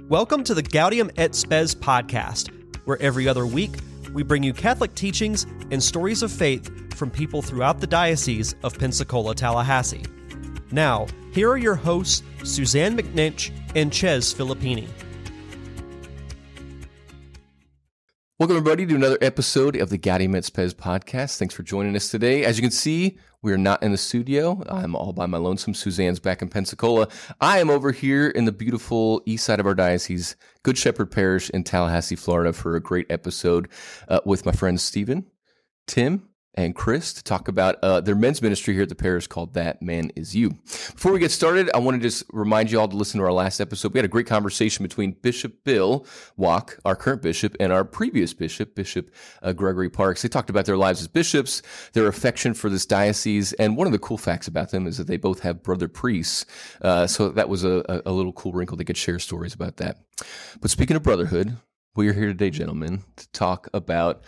Welcome to the Gaudium et Spes podcast, where every other week we bring you Catholic teachings and stories of faith from people throughout the Diocese of Pensacola-Tallahassee. Now, here are your hosts, Suzanne McNinch and Chez Filippini. Welcome, everybody, to another episode of the Gaudium et Spes podcast. Thanks for joining us today. As you can see, we are not in the studio. I'm all by my lonesome. Suzanne's back in Pensacola. I am over here in the beautiful east side of our diocese, Good Shepherd Parish in Tallahassee, Florida, for a great episode with my friends Stephen, Tim, and Chris to talk about their men's ministry here at the parish called That Man Is You. Before we get started, I want to just remind you all to listen to our last episode. We had a great conversation between Bishop Bill Walk, our current bishop, and our previous bishop, Bishop Gregory Parks. They talked about their lives as bishops, their affection for this diocese, and one of the cool facts about them is that they both have brother priests. So that was a little cool wrinkle. They could share stories about that. But speaking of brotherhood, we are here today, gentlemen, to talk about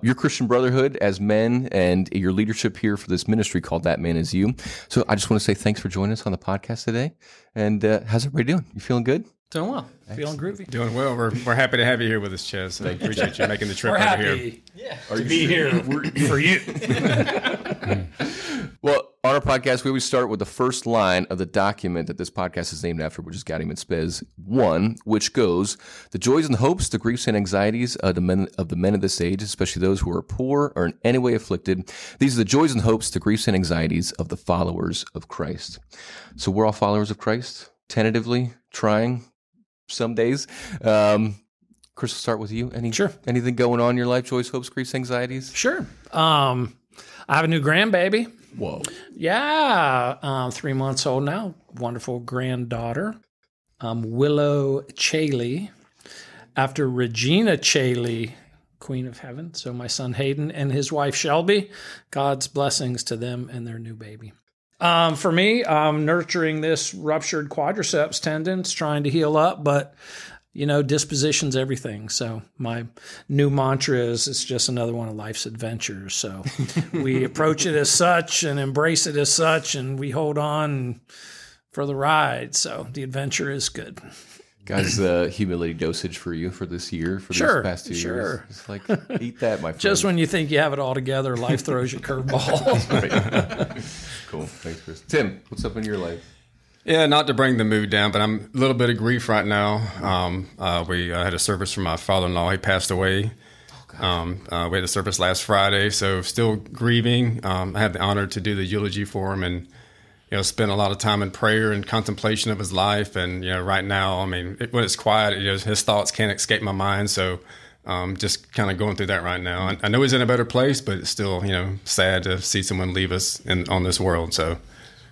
your Christian brotherhood as men and your leadership here for this ministry called That Man Is You. So I just want to say thanks for joining us on the podcast today. And how's everybody doing? You feeling good? Doing well. Feeling groovy. Doing well. We're happy to have you here with us, Chez. I appreciate you making the trip over here. To be here for you. Well, on our podcast, we always start with the first line of the document that this podcast is named after, which is Gaudium et Spes 1, which goes, "The joys and hopes, the griefs and anxieties of the men of this age, especially those who are poor or in any way afflicted. These are the joys and hopes, the griefs and anxieties of the followers of Christ." So we're all followers of Christ, tentatively trying some days. Chris, we'll start with you. Sure. Anything going on in your life? Joys, hopes, griefs, anxieties? Sure. I have a new grandbaby. Whoa. Yeah. 3 months old now. Wonderful granddaughter. Willow Chaley. After Regina Chaley, Queen of Heaven. So my son Hayden and his wife Shelby. God's blessings to them and their new baby. For me, I'm nurturing this ruptured quadriceps tendons, trying to heal up, but disposition's everything. So my new mantra is it's just another one of life's adventures. So we approach it as such and embrace it as such, and we hold on for the ride. So the adventure is good. Guys, humility dosage for you for this year, for these past 2 years. It's like, eat that, my friend. Just when you think you have it all together, life throws you curveballs. Right. Cool. Thanks, Chris. Tim, what's up in your life? Yeah, not to bring the mood down, but I'm a little bit of grief right now. We had a service for my father-in-law. He passed away. We had a service last Friday, so still grieving. I had the honor to do the eulogy for him and spent a lot of time in prayer and contemplation of his life. And, right now, when it's quiet, his thoughts can't escape my mind. So just kind of going through that right now. I know he's in a better place, but it's still, sad to see someone leave us on this world. So,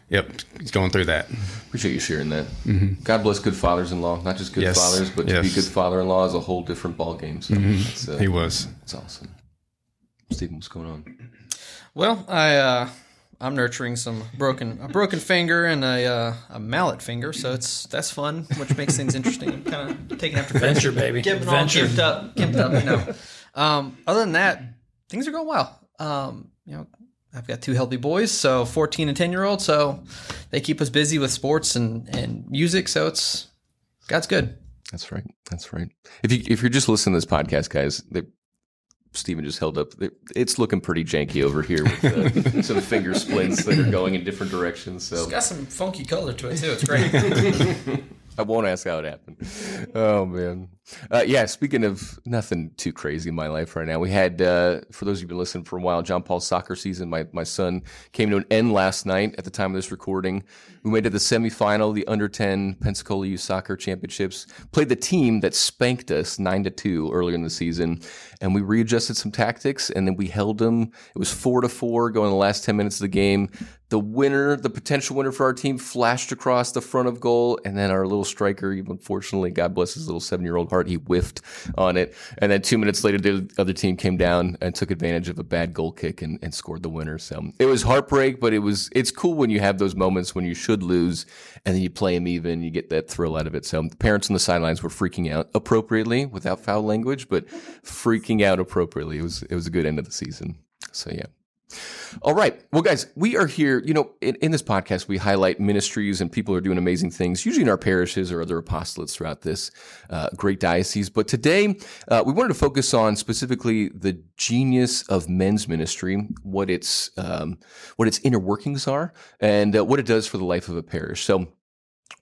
yep, he's going through that. Appreciate you sharing that. Mm-hmm. God bless good fathers-in-law. Not just good fathers, but to be good father-in-law is a whole different ballgame. So he was. It's awesome. Stephen, what's going on? Well, I'm nurturing a broken finger and a mallet finger, so that's fun, which makes things interesting. I'm kind of taking after Venture, baby. Getting all gimped up. Other than that, things are going well. I've got 2 healthy boys, so 14 and 10-year-old, so they keep us busy with sports and music, so God's good. That's right. If you're just listening to this podcast, guys, Stephen just held up. It's looking pretty janky over here with some finger splints that are going in different directions. So it's got some funky color to it too. It's great. I won't ask how it happened. Oh, man. Speaking of nothing too crazy in my life right now, we had, for those of you who've been listening for a while, John Paul's soccer season. My son came to an end last night at the time of this recording. We made it to the semifinal, the under-10 Pensacola Youth Soccer Championships. Played the team that spanked us 9-2 earlier in the season, and we readjusted some tactics, and then we held them. It was 4-4 going the last 10 minutes of the game. The winner, the potential winner for our team, flashed across the front of goal, and then our little striker, unfortunately, God bless his little 7-year-old heart, he whiffed on it. And then 2 minutes later, the other team came down and took advantage of a bad goal kick and scored the winner. So it was heartbreak, but it's cool when you have those moments when you should lose, and then you play them even, you get that thrill out of it. So the parents on the sidelines were freaking out appropriately, without foul language, but freaking out appropriately. It was a good end of the season. So yeah. All right. Well, guys, we are here, in this podcast, we highlight ministries and people who are doing amazing things, usually in our parishes or other apostolates throughout this great diocese. But today, we wanted to focus on specifically the genius of men's ministry, what its inner workings are, and what it does for the life of a parish. So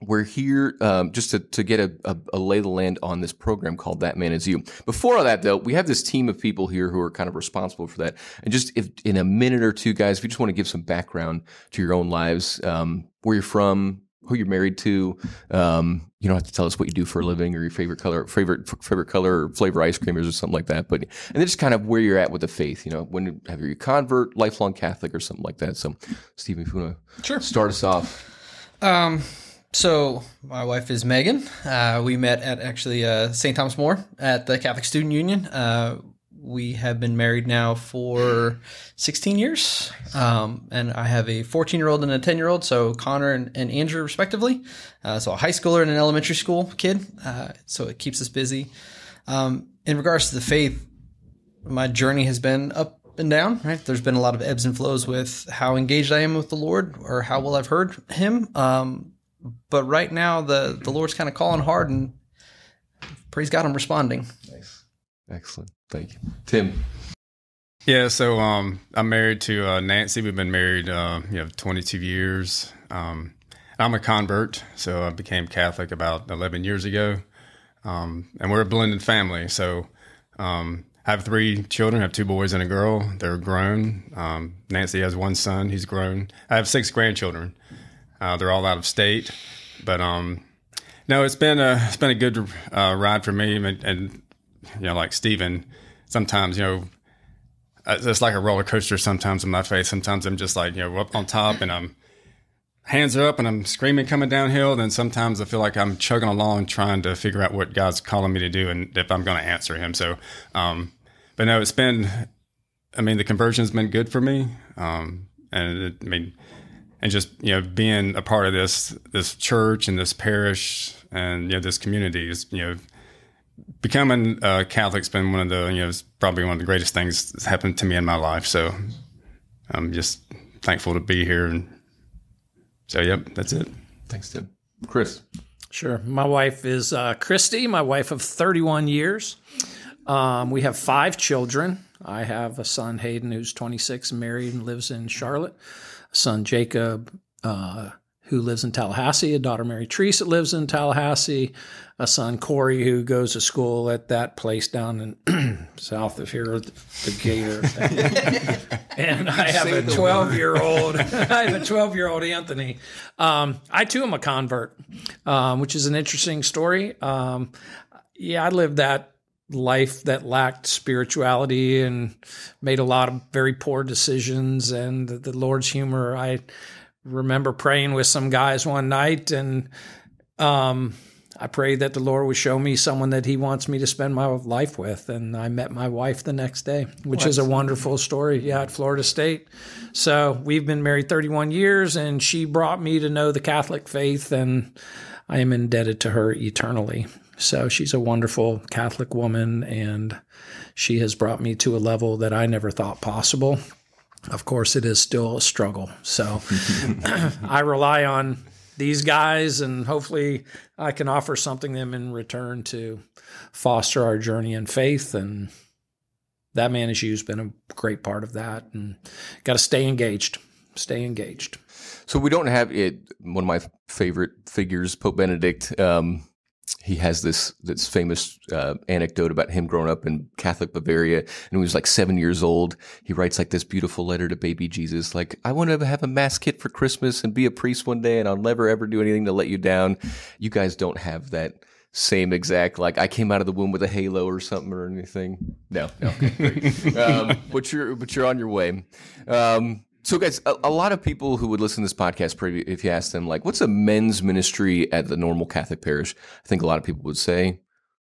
we're here just to get a lay of the land on this program called That Man Is You. Before all that, though, we have this team of people here who are kind of responsible for that. And just if in a minute or two, guys, if you just want to give some background to your own lives, where you're from, who you're married to, you don't have to tell us what you do for a living or your favorite color or flavor ice creamers or something like that. And then just kind of where you're at with the faith. When have you convert, lifelong Catholic or something like that. So, Stephen, if you want to start us off. So my wife is Megan. We met at actually St. Thomas More at the Catholic Student Union. We have been married now for 16 years. And I have a 14-year-old and a 10-year-old, so Connor and Andrew respectively. So a high schooler and an elementary school kid. So it keeps us busy. In regards to the faith, my journey has been up and down, right? There's been a lot of ebbs and flows with how engaged I am with the Lord or how well I've heard him. But right now, the Lord's kind of calling hard, and praise God, I'm responding. Nice. Excellent. Thank you. Tim. Yeah, so I'm married to Nancy. We've been married 22 years. I'm a convert, so I became Catholic about 11 years ago. And we're a blended family. So I have 3 children. I have 2 boys and a girl. They're grown. Nancy has 1 son. He's grown. I have 6 grandchildren. They're all out of state, but no, it's been a good ride for me, and like Stephen, sometimes it's like a roller coaster. Sometimes in my faith, sometimes I'm just like up on top, and I'm hands are up, and I'm screaming coming downhill. Then sometimes I feel like I'm chugging along, trying to figure out what God's calling me to do, and if I'm going to answer Him. So, but no, it's been, the conversion's been good for me, and just being a part of this church and this parish and this community is becoming a Catholic's been one of the it's probably one of the greatest things that's happened to me in my life. So I'm just thankful to be here. And so yep, that's it. Thanks, Tim. Chris. Sure. My wife is Christy, my wife of 31 years. We have 5 children. I have a son, Hayden, who's 26, married and lives in Charlotte. Son Jacob, who lives in Tallahassee, a daughter Mary Teresa lives in Tallahassee, a son Corey who goes to school at that place down in south of here, the Gator. And I have a 12-year-old. I have a 12-year-old Anthony. I too am a convert, which is an interesting story. I lived that life that lacked spirituality and made a lot of very poor decisions, and the Lord's humor. I remember praying with some guys one night, and I prayed that the Lord would show me someone that He wants me to spend my life with, and I met my wife the next day, which is a wonderful story, at Florida State. So we've been married 31 years, and she brought me to know the Catholic faith, and I am indebted to her eternally. So she's a wonderful Catholic woman, and she has brought me to a level that I never thought possible. Of course, it is still a struggle. So I rely on these guys, and hopefully I can offer something to them in return to foster our journey in faith. And That Man Is You has been a great part of that, and got to stay engaged. Stay engaged. So we don't have it. One of my favorite figures, Pope Benedict, he has this famous anecdote about him growing up in Catholic Bavaria, and when he was like 7 years old, he writes like this beautiful letter to baby Jesus, like, I want to have a mass kit for Christmas and be a priest one day, and I'll never ever do anything to let you down. You guys don't have that same exact, like, I came out of the womb with a halo or something or anything. No, okay, great. But you're on your way. So guys, a lot of people who would listen to this podcast, if you ask them, like, what's a men's ministry at the normal Catholic parish? I think a lot of people would say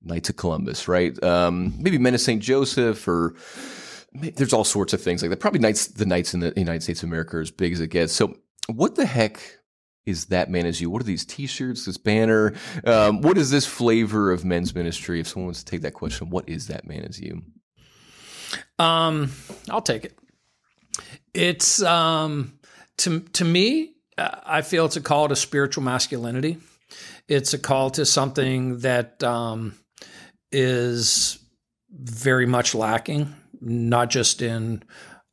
Knights of Columbus, right? Maybe Men of St. Joseph, or there's all sorts of things like that. Probably the Knights in the United States of America are as big as it gets. So what the heck is That Man Is You? What are these T-shirts, this banner? What is this flavor of men's ministry? If someone wants to take that question, what is That Man Is You? I'll take it. It's to me, I feel it's a call to spiritual masculinity. It's a call to something that is very much lacking, not just in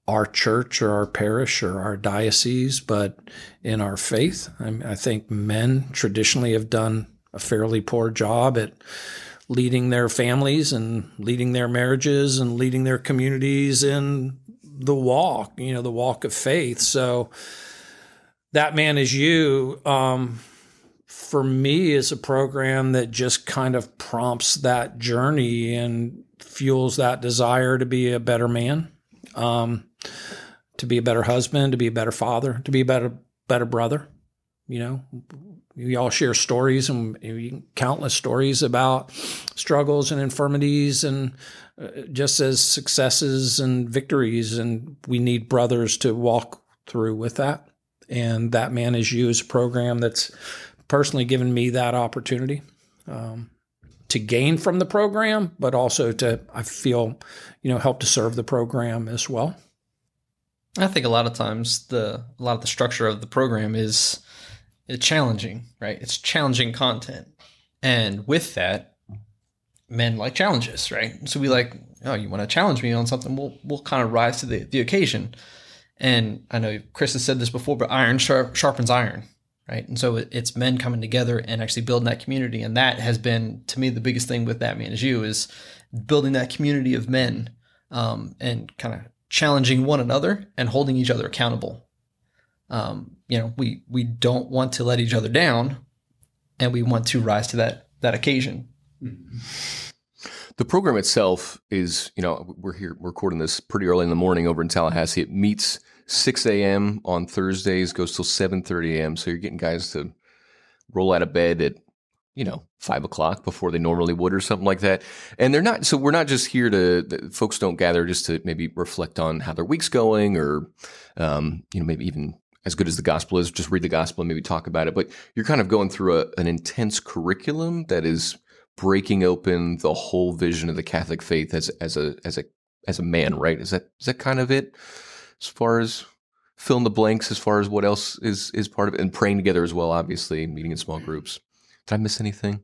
our church or our parish or our diocese, but in our faith. I think men traditionally have done a fairly poor job at leading their families and leading their marriages and leading their communities in the walk of faith. So That Man Is You, for me, is a program that just kind of prompts that journey and fuels that desire to be a better man, to be a better husband, to be a better father, to be a better brother. You know, we all share stories, and countless stories about struggles and infirmities, and just as successes and victories. And we need brothers to walk through with that. And That Man Is You is a program that's personally given me that opportunity to gain from the program, but also to, I feel, help to serve the program as well. I think a lot of times a lot of the structure of the program is challenging, right? It's challenging content. And with that, men like challenges, right? So we like, oh, you want to challenge me on something? We'll kind of rise to the occasion. And I know Chris has said this before, but iron sharpens iron, right? And so it's men coming together and actually building that community. And that has been, to me, the biggest thing with That Man Is You is building that community of men and kind of challenging one another and holding each other accountable. We don't want to let each other down, and we want to rise to that occasion. The program itself is, we're here recording this pretty early in the morning over in Tallahassee. It meets 6 a.m. on Thursdays, goes till 7:30 a.m. So you're getting guys to roll out of bed at 5 o'clock before they normally would, or something like that. And we're not just here folks don't gather just to maybe reflect on how their week's going, or, maybe even as good as the gospel is, just read the gospel and maybe talk about it. But you're kind of going through an intense curriculum that is breaking open the whole vision of the Catholic faith as a man, right? Is that kind of it? As far as fill in the blanks, as far as what else is part of it, and praying together as well, obviously, meeting in small groups. Did I miss anything?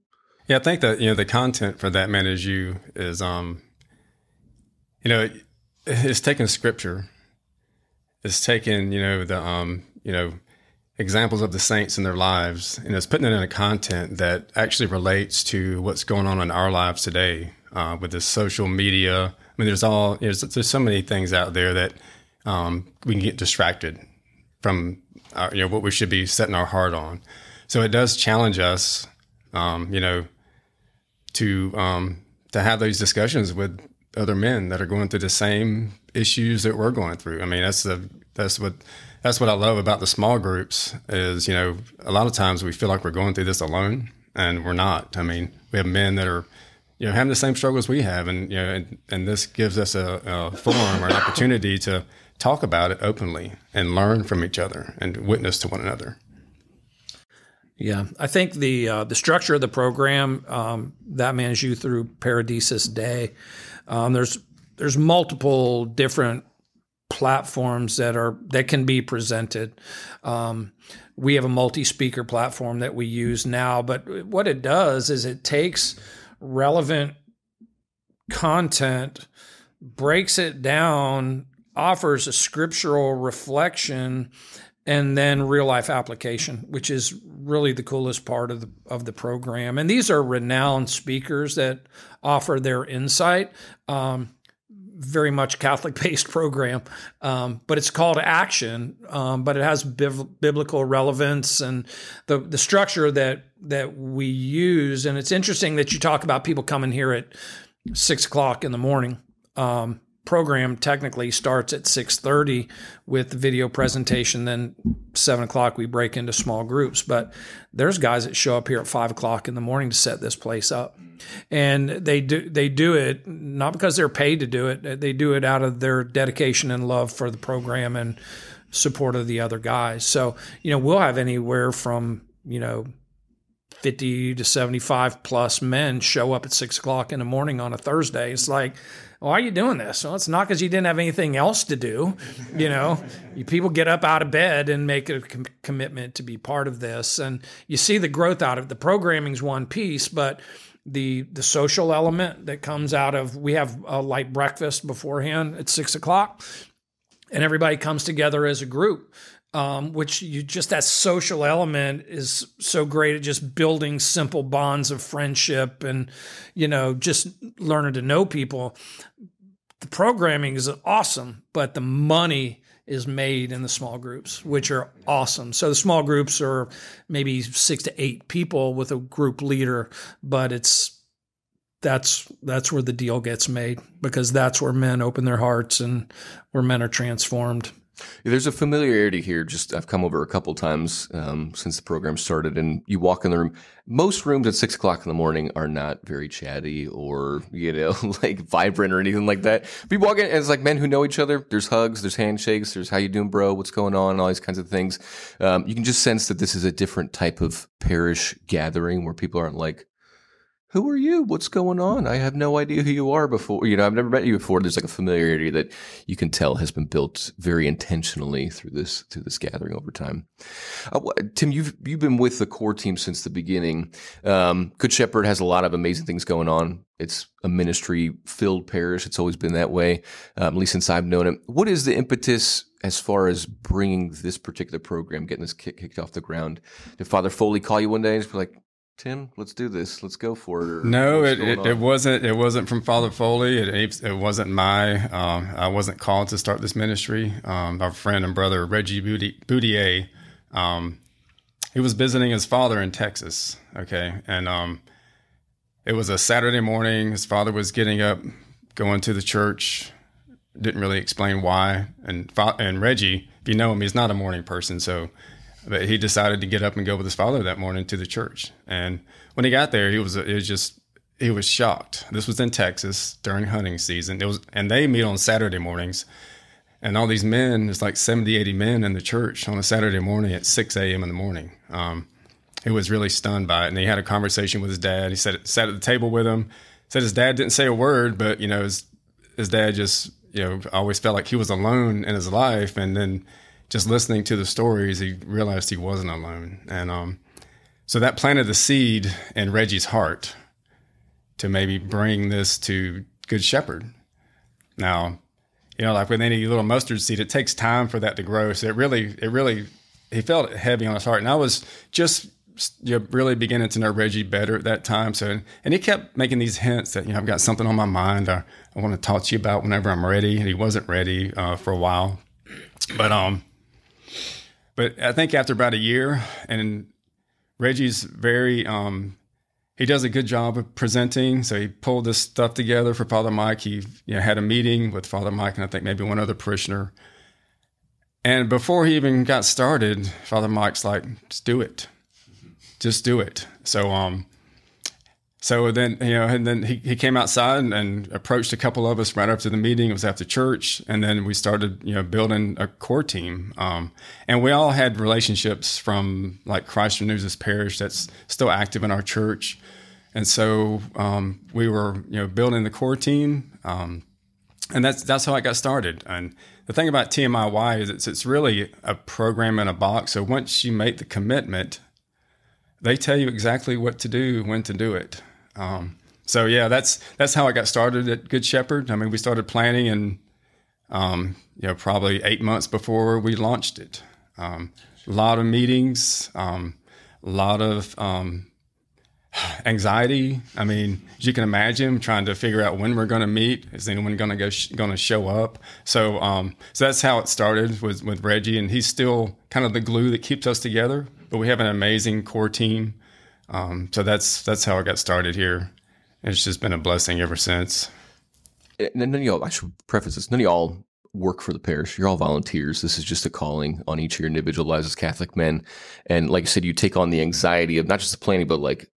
Yeah, I think that, the content for That Man Is You is, it's taking scripture. It's taking, examples of the saints in their lives, and it's putting it in a content that actually relates to what's going on in our lives today with this social media. I mean, there's so many things out there that we can get distracted from, what we should be setting our heart on. So it does challenge us, to have those discussions with other men that are going through the same issues that we're going through. I mean, that's what I love about the small groups is, a lot of times we feel like we're going through this alone, and we're not. I mean, we have men that are, having the same struggles we have, and, and this gives us a forum or an opportunity to talk about it openly and learn from each other and witness to one another. Yeah, I think the structure of the program, That Man Is You through Paradisus Day, there's multiple different platforms that can be presented. We have a multi-speaker platform that we use now, but what it does is it takes relevant content, breaks it down, offers a scriptural reflection, and then real life application, which is really the coolest part of the program. And these are renowned speakers that offer their insight. Very much Catholic-based program, but it's called Action. But it has biblical relevance, and the structure that we use. And it's interesting that you talk about people coming here at 6 o'clock in the morning. Program technically starts at 6:30 with the video presentation. Then 7 o'clock we break into small groups. But there's guys that show up here at 5 o'clock in the morning to set this place up, and they do it not because they're paid to do it. They do it out of their dedication and love for the program and support of the other guys. So we'll have anywhere from 50 to 75 plus men show up at 6 o'clock in the morning on a Thursday. It's like, why are you doing this? Well, it's not because you didn't have anything else to do. People get up out of bed and make a commitment to be part of this. And you see the growth out of it. The programming's one piece, but the social element that comes out of, we have a light breakfast beforehand at 6 o'clock, and everybody comes together as a group. That social element is so great at just building simple bonds of friendship and, just learning to know people. The programming is awesome, but the money is made in the small groups, which are awesome. So the small groups are maybe 6 to 8 people with a group leader, but that's where the deal gets made, because that's where men open their hearts and where men are transformed. Yeah, there's a familiarity here. I've come over a couple times since the program started, and you walk in the room. Most rooms at 6 o'clock in the morning are not very chatty or like vibrant or anything like that. But you walk in, and it's like men who know each other. There's hugs, there's handshakes, there's how you doing, bro? What's going on? All these kinds of things. You can just sense that this is a different type of parish gathering where people aren't like, who are you? What's going on? I have no idea who you are before. I've never met you before. There's like a familiarity that you can tell has been built very intentionally through this gathering over time. Tim, you've been with the core team since the beginning. Good Shepherd has a lot of amazing things going on. It's a ministry-filled parish. It's always been that way, at least since I've known it. What is the impetus as far as bringing this particular program, getting this kicked off the ground? Did Father Foley call you one day and just be like, Tim, let's do this. Let's go for it. No, it wasn't. It wasn't from Father Foley. It wasn't I wasn't called to start this ministry. Our friend and brother Reggie Boudier, he was visiting his father in Texas. Okay, and it was a Saturday morning. His father was getting up, going to the church. Didn't really explain why. And Reggie, if you know him, he's not a morning person, so. But he decided to get up and go with his father that morning to the church. And when he got there, he was shocked. This was in Texas during hunting season. And they meet on Saturday mornings. And all these men, there's like 70, 80 men in the church on a Saturday morning at 6 a.m. in the morning. He was really stunned by it. And he had a conversation with his dad. He sat at the table with him. Said his dad didn't say a word, but his dad just always felt like he was alone in his life. And then just listening to the stories, he realized he wasn't alone. And so that planted the seed in Reggie's heart to maybe bring this to Good Shepherd. Now, like with any little mustard seed, it takes time for that to grow. So it really, he felt it heavy on his heart. And I was just really beginning to know Reggie better at that time. So, and he kept making these hints that, I've got something on my mind I want to talk to you about whenever I'm ready. And he wasn't ready for a while. But I think after about a year, and Reggie's very, he does a good job of presenting. So he pulled this stuff together for Father Mike. He had a meeting with Father Mike and I think maybe one other parishioner. And before he even got started, Father Mike's like, just do it. Just do it. So then, and then he came outside and approached a couple of us right after the meeting. It was after church. And then we started, building a core team. And we all had relationships from like Christ Renews His Parish that's still active in our church. And so we were, building the core team. And that's how I got started. And the thing about TMIY is it's really a program in a box. So once you make the commitment, they tell you exactly what to do, when to do it. So yeah, that's how I got started at Good Shepherd. I mean, we started planning and, probably 8 months before we launched it. A lot of meetings, a lot of, anxiety. I mean, as you can imagine, trying to figure out when we're going to meet. Is anyone going to show up? So that's how it started with Reggie, and he's still kind of the glue that keeps us together. But we have an amazing core team. So that's how I got started here. It's just been a blessing ever since. And none of y'all, I should preface this, none of y'all work for the parish. You're all volunteers. This is just a calling on each of your individual lives as Catholic men. And like I said, you take on the anxiety of not just the planning, but like,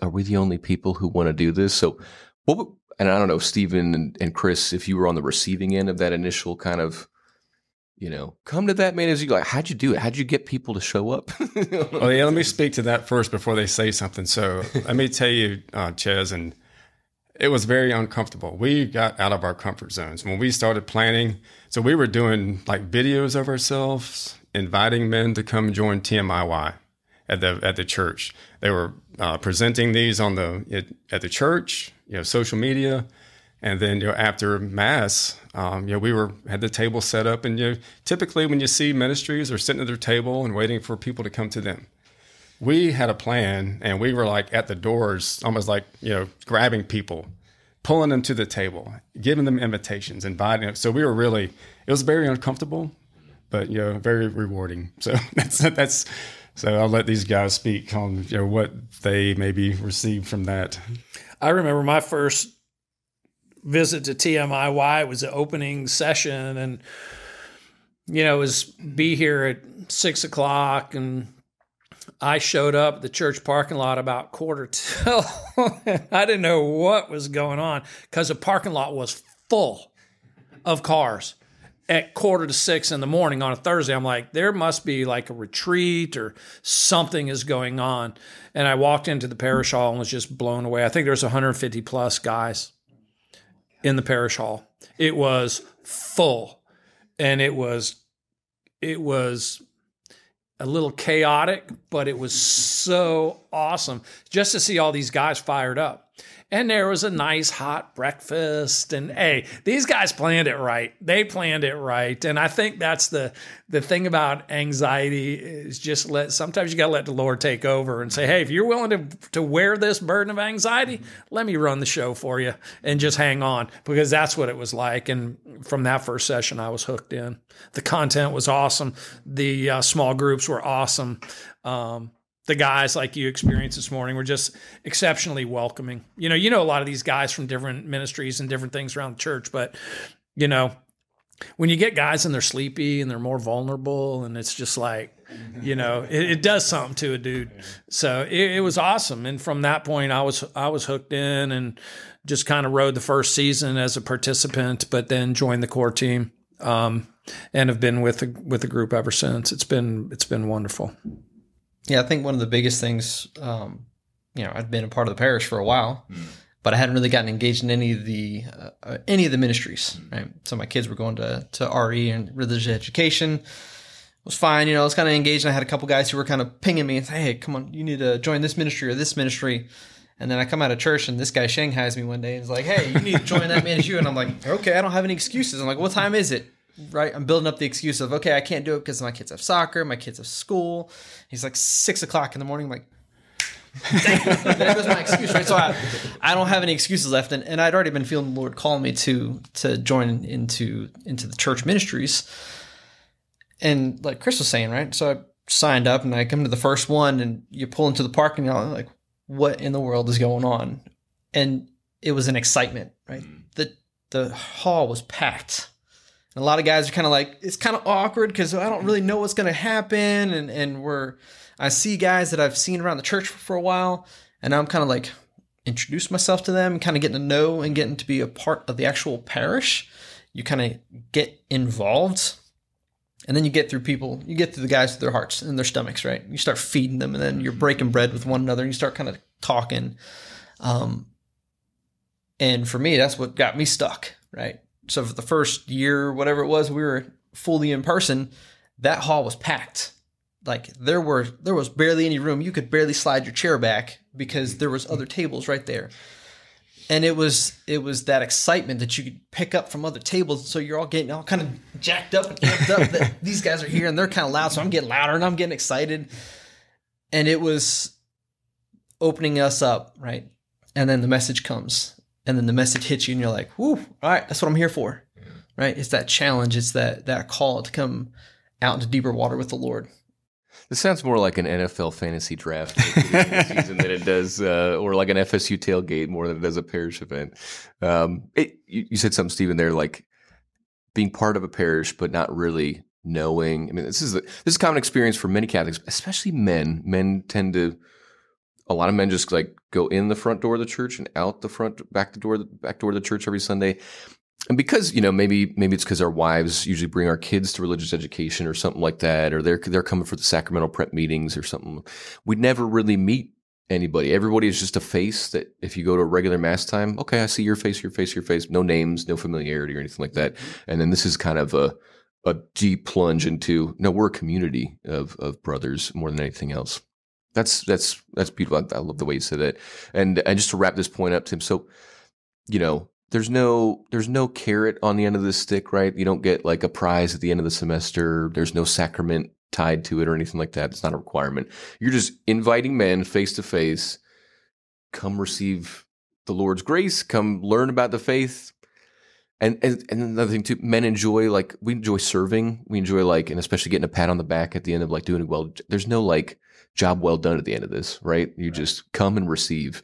are we the only people who want to do this? So and I don't know, Stephen and Chris, if you were on the receiving end of that initial kind of come to that man. Is you like, how'd you do it? How'd you get people to show up? Well, yeah, let me speak to that first before they say something. So let me tell you, Chez, and it was very uncomfortable. We got out of our comfort zones when we started planning. So we were doing like videos of ourselves, inviting men to come join TMIY at the church. They were presenting these at the church, social media, and then after Mass, we had the table set up, and typically when you see ministries, they're sitting at their table and waiting for people to come to them. We had a plan, and we were like at the doors, almost like, grabbing people, pulling them to the table, giving them invitations, inviting them. So we were it was very uncomfortable, but, very rewarding. So so I'll let these guys speak on, what they maybe received from that. I remember my first visit to TMIY was the opening session, and, it was be here at 6:00, and I showed up at the church parking lot about 5:45. I didn't know what was going on because the parking lot was full of cars at 5:45 in the morning on a Thursday. I'm like, there must be like a retreat or something is going on. And I walked into the parish hall and was just blown away. I think there's 150 plus guys in the parish hall. It was full, and it was a little chaotic, but it was so awesome just to see all these guys fired up. And there was a nice hot breakfast. And hey, these guys planned it right. They planned it right. And I think that's the thing about anxiety is just sometimes you got to let the Lord take over and say, hey, if you're willing to wear this burden of anxiety, let me run the show for you and just hang on, because that's what it was like. And from that first session, I was hooked in. The content was awesome. The small groups were awesome. The guys, like you experienced this morning, were just exceptionally welcoming. You know a lot of these guys from different ministries and different things around the church, but when you get guys and they're sleepy and they're more vulnerable, and it's just like, it does something to a dude. So it was awesome. And from that point, I was hooked in and just kind of rode the first season as a participant, but then joined the core team, and have been with the group ever since. It's been wonderful. Yeah, I think one of the biggest things, I'd been a part of the parish for a while, but I hadn't really gotten engaged in any of the ministries. Right, so my kids were going to RE and religious education. It was fine, I was kind of engaged. And I had a couple guys who were kind of pinging me and say, "Hey, come on, you need to join this ministry or this ministry." And then I come out of church, and this guy shanghais me one day and is like, "Hey, you need to join that ministry." And I'm like, "Okay, I don't have any excuses." I'm like, "What time is it?" Right, I'm building up the excuse of, okay, I can't do it because my kids have soccer, my kids have school. He's like 6:00 in the morning. I'm like, dang, there goes my excuse, right? So I don't have any excuses left, and I'd already been feeling the Lord calling me to join into the church ministries. And like Chris was saying, right? So I signed up, and I come to the first one, and you pull into the parking lot, like, what in the world is going on? And it was an excitement, right? The hall was packed. And a lot of guys are kind of like, it's kind of awkward because I don't really know what's going to happen. And I see guys that I've seen around the church for a while, and I'm kind of like introduce myself to them, kind of getting to know and getting to be a part of the actual parish. You kind of get involved, and then you get through the guys with their hearts and their stomachs, right? You start feeding them, and then you're breaking bread with one another, and you start kind of talking. And for me, that's what got me stuck, right? So for the first year, whatever it was, we were fully in person. That hall was packed. Like there was barely any room. You could barely slide your chair back because there was other tables right there. And it was that excitement that you could pick up from other tables. So you're all getting all kind of jacked up and amped up that these guys are here and they're kind of loud. So I'm getting louder and I'm getting excited. And it was opening us up, right? And then the message comes. And then the message hits you and you're like, whoo, all right, that's what I'm here for, right? It's that challenge. It's that call to come out into deeper water with the Lord. This sounds more like an NFL fantasy draft season than it does, or like an FSU tailgate more than it does a parish event. You said something, Stephen, there, like being part of a parish but not really knowing. I mean, this is a common experience for many Catholics, especially men. A lot of men just like go in the front door of the church and out the back door of the church every Sunday. And because, maybe it's because our wives usually bring our kids to religious education or something like that, or they're coming for the sacramental prep meetings or something. We never really meet anybody. Everybody is just a face that if you go to a regular mass time, okay, I see your face, no names, no familiarity or anything like that. And then this is kind of a deep plunge into, no, we're a community of brothers more than anything else. That's beautiful. I love the way you said that. And just to wrap this point up, Tim, so, there's no carrot on the end of the stick, right? You don't get like a prize at the end of the semester. There's no sacrament tied to it or anything like that. It's not a requirement. You're just inviting men face to face, come receive the Lord's grace, come learn about the faith. And another thing too, men enjoy, we enjoy serving. We enjoy and especially getting a pat on the back at the end of doing it well. There's no job well done at the end of this, right? You just come and receive.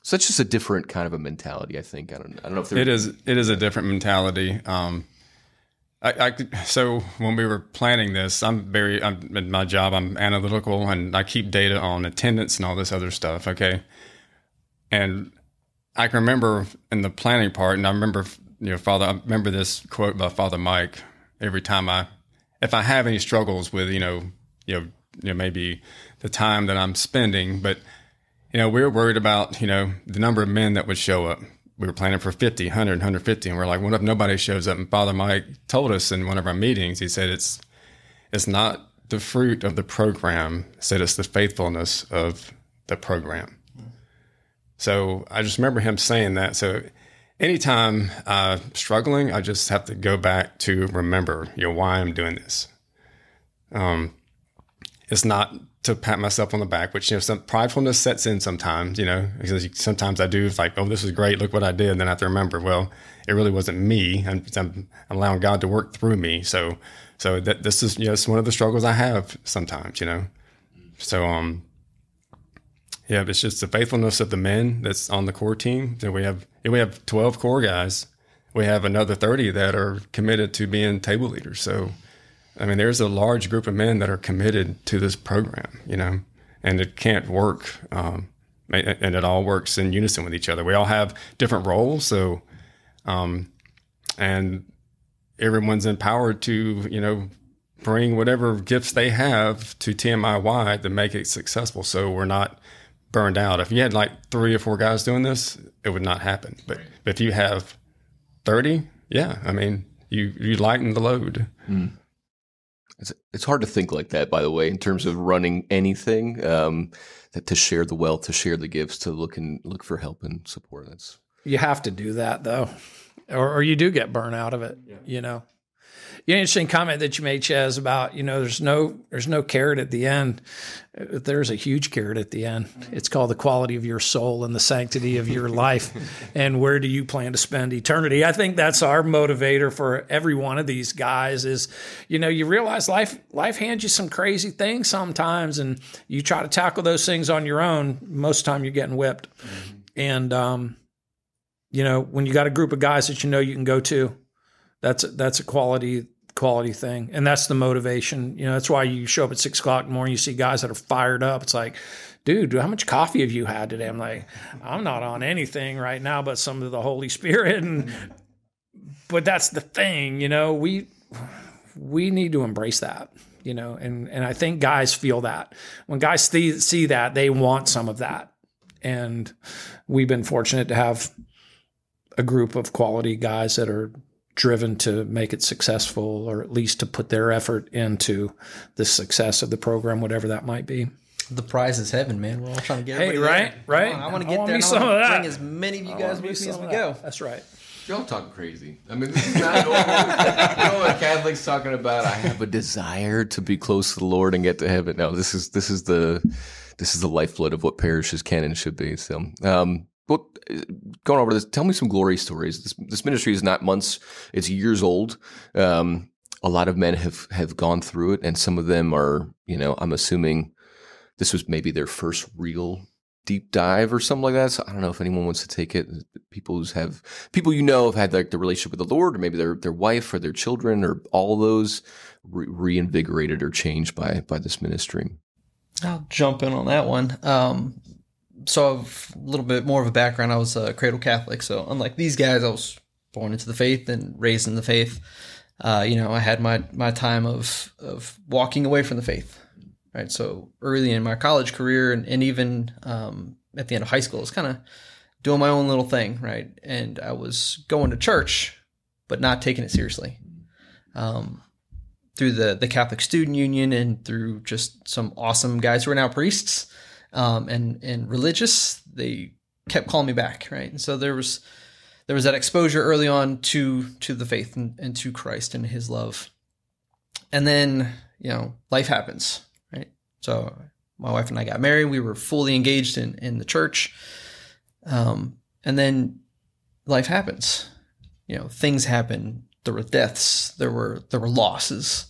So it's just a different kind of a mentality, I think. I don't know if it is a different mentality. So when we were planning this, I'm in my job, I'm analytical and I keep data on attendance and all this other stuff. Okay. And I can remember in the planning part, and I remember, I remember this quote by Father Mike every time if I have any struggles with, maybe the time that I'm spending, but we were worried about, the number of men that would show up. We were planning for 50, 100, 150, and we're like, what if nobody shows up? And Father Mike told us in one of our meetings, he said, it's not the fruit of the program. He said it's the faithfulness of the program. So I just remember him saying that. So anytime I'm struggling, I just have to go back to remember, why I'm doing this. It's not to pat myself on the back, which, some pridefulness sets in sometimes, because sometimes I do, it's like, oh, this is great, look what I did. And then I have to remember, well, it really wasn't me. I'm allowing God to work through me. So that this is, it's one of the struggles I have sometimes, So, it's just the faithfulness of the men that's on the core team. So we have 12 core guys. We have another 30 that are committed to being table leaders. So, there's a large group of men that are committed to this program, and it can't work. And it all works in unison with each other. We all have different roles. So, and everyone's empowered to, bring whatever gifts they have to TMIY to make it successful. So we're not burned out. If you had 3 or 4 guys doing this, it would not happen. But if you have 30, you lighten the load. Mm. It's hard to think like that, by the way, in terms of running anything, that to share the wealth, to share the gifts, to look for help and support. You have to do that though, or you do get burnt out of it. Yeah. Interesting comment that you made, Chez, about, there's no carrot at the end. There's a huge carrot at the end. It's called the quality of your soul and the sanctity of your life. And where do you plan to spend eternity? I think that's our motivator for every one of these guys is, you realize life hands you some crazy things sometimes, and you try to tackle those things on your own. Most of the time you're getting whipped. Mm-hmm. And, when you got a group of guys that you can go to, that's a quality thing. And that's the motivation. That's why you show up at 6 o'clock in the morning, you see guys that are fired up. It's like, dude, how much coffee have you had today? I'm like, I'm not on anything right now, but some of the Holy Spirit. But that's the thing, we need to embrace that, and I think guys feel that. When guys see that, they want some of that. And we've been fortunate to have a group of quality guys that are driven to make it successful, or at least to put their effort into the success of the program, whatever that might be. The prize is heaven, man. We're all trying to get everybody right, there. Right. I want to get there. And I want to bring as many of you guys with me as we go. That's right. Y'all talking crazy. This is not normal. What Catholics talking about. I have a desire to be close to the Lord and get to heaven. No, this is the lifeblood of what parishes can and should be. So, well, going over this, tell me some glory stories. This ministry is not months; it's years old. A lot of men have gone through it, and some of them are, I'm assuming this was maybe their first real deep dive or something like that. So I don't know if anyone wants to take it. People have had the relationship with the Lord, or maybe their wife or their children, or all those reinvigorated or changed by this ministry. I'll jump in on that one. So I've a little bit more of a background. I was a cradle Catholic, so unlike these guys, I was born into the faith and raised in the faith, I had my time of walking away from the faith, right? So early in my college career and even at the end of high school, I was kind of doing my own little thing, right? And I was going to church, but not taking it seriously. Through the Catholic Student Union and through just some awesome guys who are now priests and religious, they kept calling me back, right? And so there was that exposure early on to the faith and to Christ and his love. And then, life happens, right? So my wife and I got married. We were fully engaged in the church. And then life happens. Things happen. There were deaths. There were losses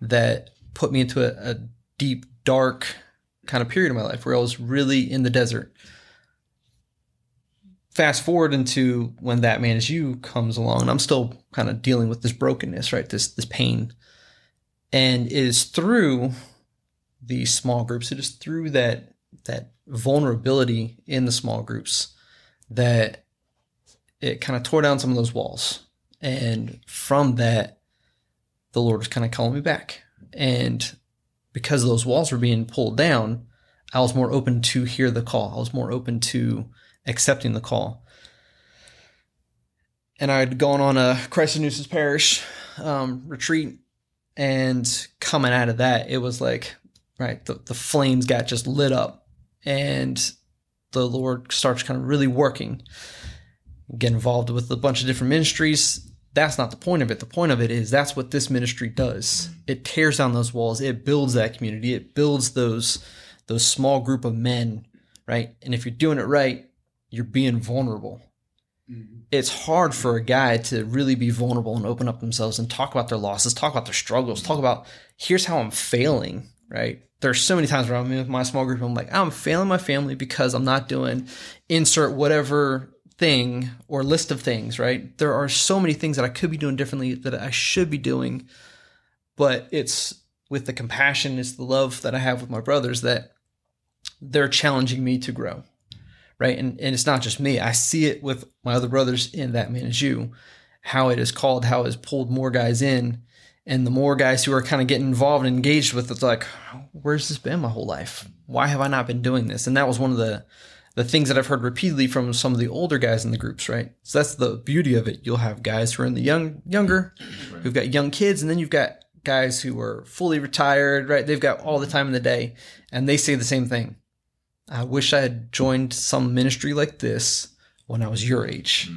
that put me into a deep, dark kind of period of my life where I was really in the desert. Fast forward into when That Man Is You comes along, and I'm still kind of dealing with this brokenness, right? This pain. And it is through these small groups, it is through that vulnerability in the small groups that it kind of tore down some of those walls. And from that, the Lord was kind of calling me back. And because those walls were being pulled down, I was more open to hear the call. I was more open to accepting the call. And I had gone on a Christ in Nooses Parish retreat, and coming out of that, it was like, right, the flames got just lit up, and the Lord starts kind of really working. Get involved with a bunch of different ministries. That's not the point of it. The point of it is that's what this ministry does. It tears down those walls. It builds that community. It builds those small group of men, right? And if you're doing it right, you're being vulnerable. Mm-hmm. It's hard for a guy to really be vulnerable and open up themselves and talk about their losses, talk about their struggles, talk about, here's how I'm failing, right? There's so many times where I'm in with my small group and I'm like, I'm failing my family because I'm not doing insert whatever thing or list of things, right? There are so many things that I could be doing differently that I should be doing, but it's with the compassion, it's the love that I have with my brothers that they're challenging me to grow, right? And it's not just me. I see it with my other brothers in That Man Is You, how it is called, how it has pulled more guys in, and the more guys who are kind of getting involved and engaged with it's like, where's this been my whole life? Why have I not been doing this? And that was one of the things that I've heard repeatedly from some of the older guys in the groups, right? So that's the beauty of it. You'll have guys who are in the younger, who've got young kids, and then you've got guys who are fully retired, right? They've got all the time in the day, and they say the same thing. I wish I had joined some ministry like this when I was your age,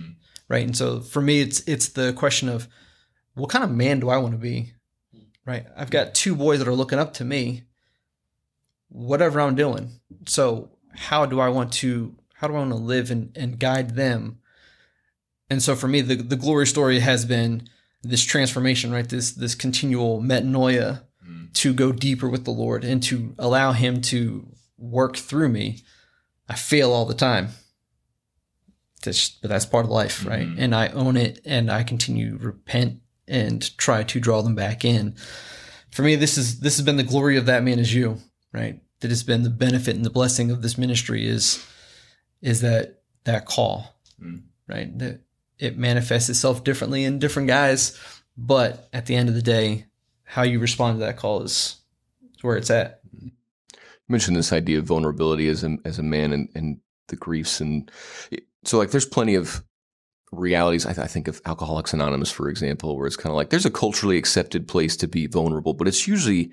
right? And so for me, it's the question of, what kind of man do I want to be, right? I've got two boys that are looking up to me, whatever I'm doing. So how do I want to live and guide them? And so for me, the glory story has been this transformation, right? This continual metanoia to go deeper with the Lord and to allow him to work through me. I fail all the time. But that's part of life, right? Mm-hmm. And I own it, and I continue to repent and try to draw them back in. For me, this has been the glory of That Man Is You, right? That has been the benefit and the blessing of this ministry is that call, right? That it manifests itself differently in different guys, but at the end of the day, how you respond to that call is where it's at. You mentioned this idea of vulnerability as a man and the griefs, and so like there's plenty of realities. I think of Alcoholics Anonymous, for example, where it's kind of like there's a culturally accepted place to be vulnerable, but it's usually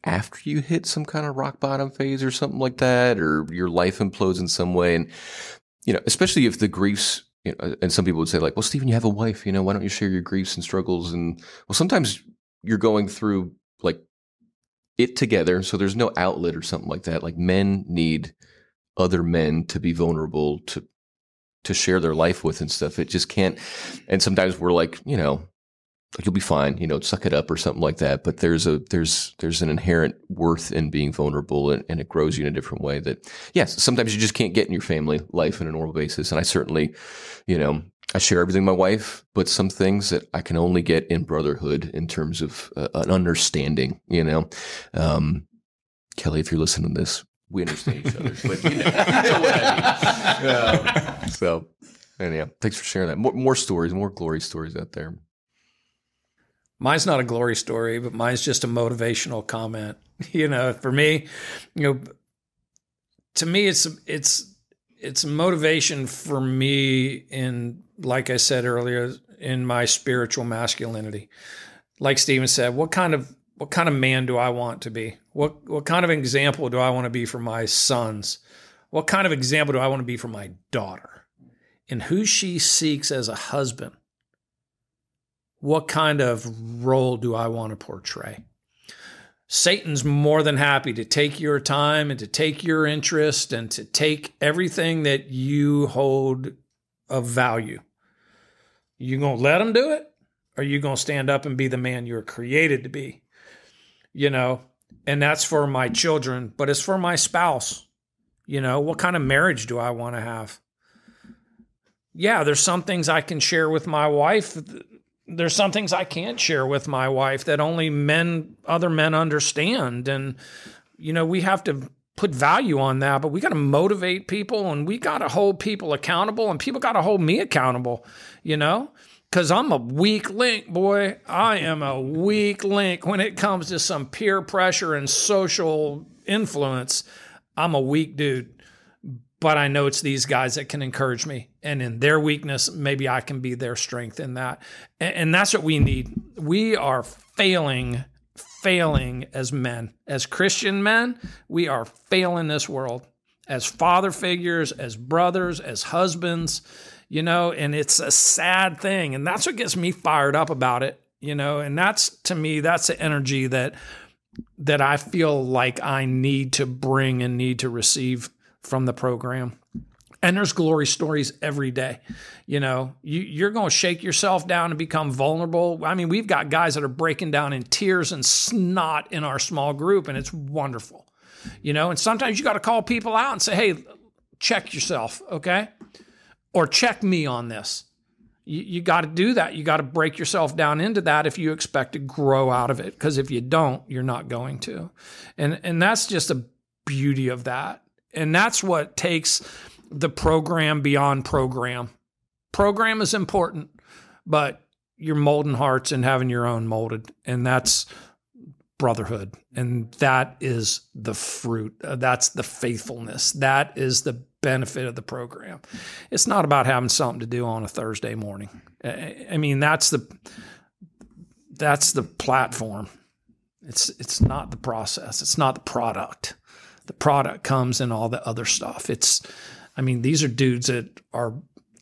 after you hit some kind of rock bottom phase or something like that, or your life implodes in some way. And, especially if the griefs, and some people would say like, well, Stephen, you have a wife, why don't you share your griefs and struggles? And well, sometimes you're going through like it together. So there's no outlet or something like that. Like men need other men to be vulnerable to share their life with and stuff. It just can't. And sometimes we're like, you'll be fine, suck it up or something like that. But there's an inherent worth in being vulnerable, and it grows you in a different way that, yes, sometimes you just can't get in your family life on a normal basis. And I certainly, I share everything with my wife, but some things that I can only get in brotherhood in terms of an understanding, Kelly, if you're listening to this, we understand each other, but you know what I mean. So Anyhow, thanks for sharing that. More stories, more glory stories out there. Mine's not a glory story, but mine's just a motivational comment. For me, to me, it's motivation for me in, like I said earlier, in my spiritual masculinity. Like Stephen said, what kind of man do I want to be? What kind of example do I want to be for my sons? What kind of example do I want to be for my daughter? And who she seeks as a husband? What kind of role do I want to portray? Satan's more than happy to take your time and to take your interest and to take everything that you hold of value. You going to let him do it? Or are you going to stand up and be the man you're created to be? And that's for my children, but it's for my spouse. What kind of marriage do I want to have? Yeah, there's some things I can share with my wife. There's some things I can't share with my wife that only other men understand. And, we have to put value on that, but we got to motivate people and we got to hold people accountable and people got to hold me accountable, because I'm a weak link, boy. I am a weak link when it comes to some peer pressure and social influence. I'm a weak dude. But I know it's these guys that can encourage me. And in their weakness, maybe I can be their strength in that. And that's what we need. We are failing as men. As Christian men, we are failing this world. As father figures, as brothers, as husbands, and it's a sad thing. And that's what gets me fired up about it, and that's, to me, that's the energy that I feel like I need to bring and need to receive from the program. And there's glory stories every day. You're going to shake yourself down and become vulnerable. I mean, we've got guys that are breaking down in tears and snot in our small group, and it's wonderful. And sometimes you got to call people out and say, hey, check yourself, okay? Or check me on this. You got to do that. You got to break yourself down into that if you expect to grow out of it. Because if you don't, you're not going to. And that's just the beauty of that. And that's what takes the program beyond program. Program is important, but you're molding hearts and having your own molded. And that's brotherhood. And that is the fruit. That's the faithfulness. That is the benefit of the program. It's not about having something to do on a Thursday morning. I mean, that's the platform. It's not the process. It's not the product. The product comes in all the other stuff. These are dudes that are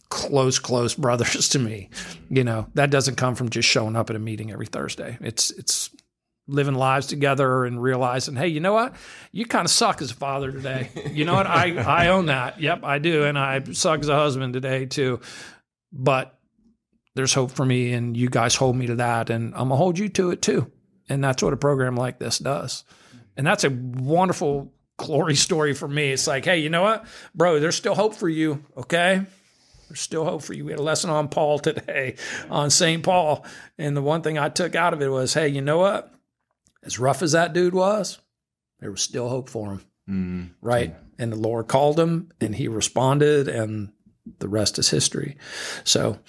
close brothers to me. That doesn't come from just showing up at a meeting every Thursday. It's living lives together and realizing, hey, you know what? You kind of suck as a father today. You know what? I own that. Yep, I do. And I suck as a husband today too. But there's hope for me and you guys hold me to that. And I'm going to hold you to it too. And that's what a program like this does. And that's a wonderful glory story for me. It's like, hey, you know what, bro, there's still hope for you. Okay. There's still hope for you. We had a lesson on Paul today, on St. Paul. And the one thing I took out of it was, hey, you know what? As rough as that dude was, there was still hope for him. Right. And the Lord called him and he responded and the rest is history. So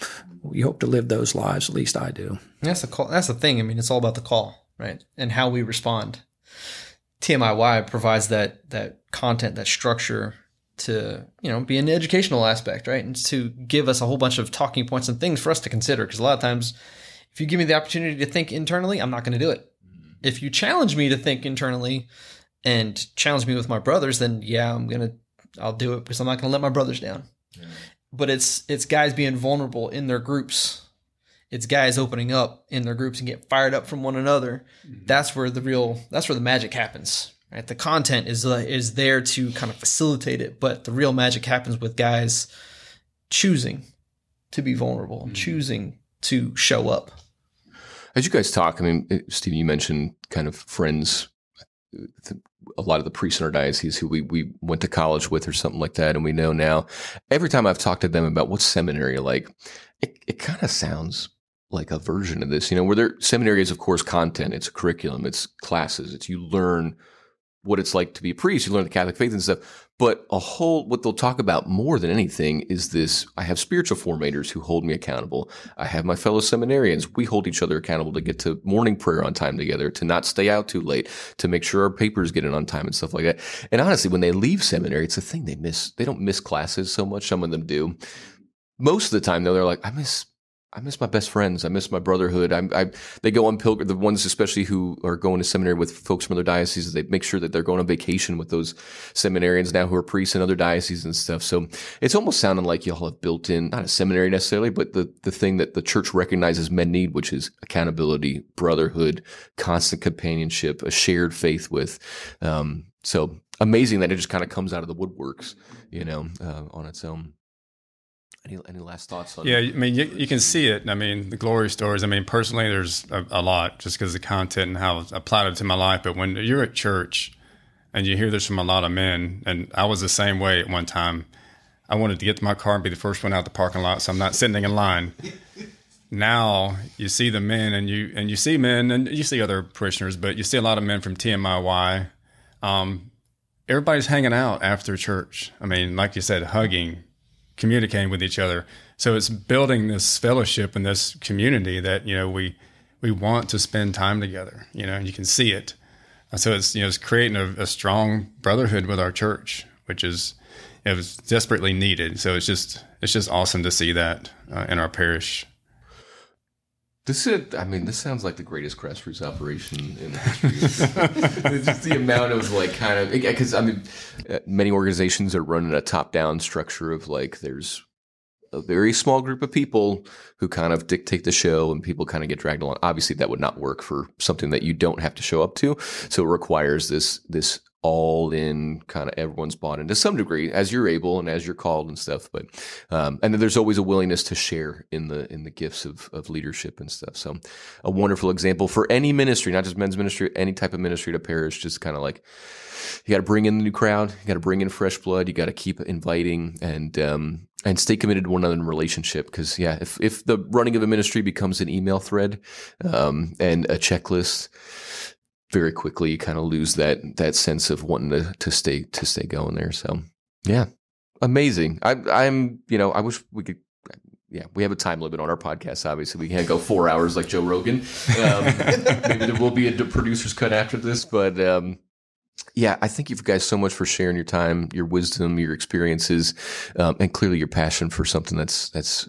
we hope to live those lives. At least I do. That's the call. That's the thing. I mean, it's all about the call, right? And how we respond. TMIY provides that content, that structure to, be an educational aspect, right? And to give us a whole bunch of talking points and things for us to consider. Because a lot of times, if you give me the opportunity to think internally, I'm not going to do it. If you challenge me to think internally and challenge me with my brothers, then yeah, I'll do it because I'm not going to let my brothers down. Yeah. But it's guys being vulnerable in their groups. It's guys opening up in their groups and get fired up from one another. Mm-hmm. That's where the magic happens, right? The content is there to kind of facilitate it, but the real magic happens with guys choosing to be vulnerable, choosing to show up. As you guys talk, Stephen, you mentioned kind of friends, a lot of the priests in our diocese who we went to college with or something like that, and we know now. Every time I've talked to them about what's seminary like, it kind of sounds like a version of this, where seminary is, of course, content, it's a curriculum, it's classes, it's you learn what it's like to be a priest. You learn the Catholic faith and stuff. But what they'll talk about more than anything is this: I have spiritual formators who hold me accountable. I have my fellow seminarians. We hold each other accountable to get to morning prayer on time together, to not stay out too late, to make sure our papers get in on time and stuff like that. And honestly, when they leave seminary, it's a thing they miss. They don't miss classes so much. Some of them do. Most of the time, though, they're like, I miss my best friends. I miss my brotherhood. They go on pilgrimage. The ones especially who are going to seminary with folks from other dioceses, they make sure that they're going on vacation with those seminarians now who are priests in other dioceses and stuff. So it's almost sounding like y'all have built in, not a seminary necessarily, but the thing that the church recognizes men need, which is accountability, brotherhood, constant companionship, a shared faith with. So amazing that it just kind of comes out of the woodworks, on its own. Any last thoughts on Yeah, I mean, you can see it. I mean, the glory stories. I mean, personally, there's a lot just because of the content and how it's applied it to my life. But when you're at church and you hear this from a lot of men, and I was the same way at one time, I wanted to get to my car and be the first one out the parking lot, so I'm not sitting in line. Now you see the men, and you see men, and you see other parishioners, but you see a lot of men from TMIY. Everybody's hanging out after church. I mean, like you said, hugging, communicating with each other. So it's building this fellowship and this community that, we want to spend time together, and you can see it. So it's creating a strong brotherhood with our church, which is, it was desperately needed. So it's just awesome to see that in our parish. This sounds like the greatest grassroots operation in the history. It's just the amount of because many organizations are running a top-down structure of there's a very small group of people who kind of dictate the show and people kind of get dragged along. Obviously, that would not work for something that you don't have to show up to. So it requires this all in kind of everyone's bought in to some degree as you're able and as you're called and stuff. But, and then there's always a willingness to share in the gifts of leadership and stuff. So a wonderful example for any ministry, not just men's ministry, any type of ministry to parish, just kind of like, you got to bring in the new crowd, you got to bring in fresh blood, you got to keep inviting and stay committed to one another in relationship. Because if the running of a ministry becomes an email thread and a checklist, very quickly you kind of lose that sense of wanting to stay going there. So yeah, amazing. I wish we could. Yeah, we have a time limit on our podcast. Obviously, we can't go 4 hours like Joe Rogan. Maybe there will be a producer's cut after this, but. Yeah, I thank you guys so much for sharing your time, your wisdom, your experiences, and clearly your passion for something that's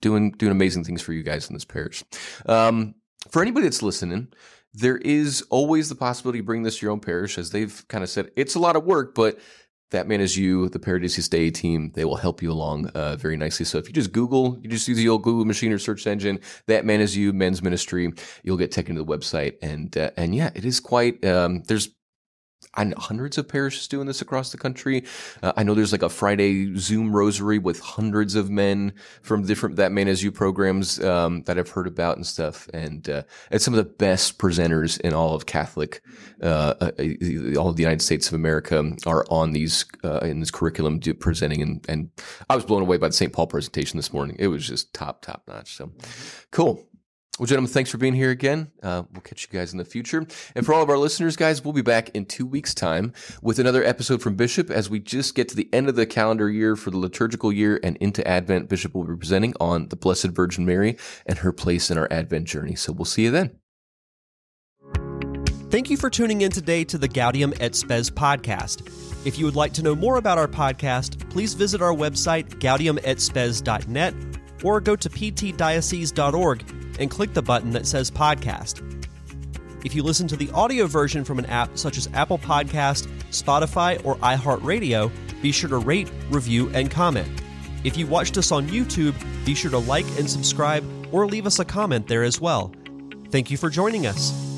doing amazing things for you guys in this parish. For anybody that's listening, there is always the possibility of bringing this to your own parish. As they've kind of said, it's a lot of work, but That Man Is You, the Paradisius Dei team, they will help you along very nicely. So if you just use the old Google machine or search engine, That Man Is You, men's ministry, you'll get taken to the website. And yeah, it is quite, there's hundreds of parishes doing this across the country. I know there's like a Friday Zoom rosary with hundreds of men from different That Man Is You programs that I've heard about and stuff. And it's some of the best presenters in all of Catholic, all of the United States of America are on these in this curriculum presenting. And I was blown away by the St. Paul presentation this morning. It was just top notch. So cool. Well, gentlemen, thanks for being here again. We'll catch you guys in the future. And for all of our listeners, guys, we'll be back in 2 weeks' time with another episode from Bishop as we just get to the end of the calendar year for the liturgical year and into Advent. Bishop will be presenting on the Blessed Virgin Mary and her place in our Advent journey. So we'll see you then. Thank you for tuning in today to the Gaudium et Spes podcast. If you would like to know more about our podcast, please visit our website, gaudiumetspes.net, or go to ptdiocese.org and click the button that says podcast. If you listen to the audio version from an app such as Apple Podcast, Spotify, or iHeartRadio, be sure to rate, review, and comment. If you watched us on YouTube, be sure to like and subscribe or leave us a comment there as well. Thank you for joining us.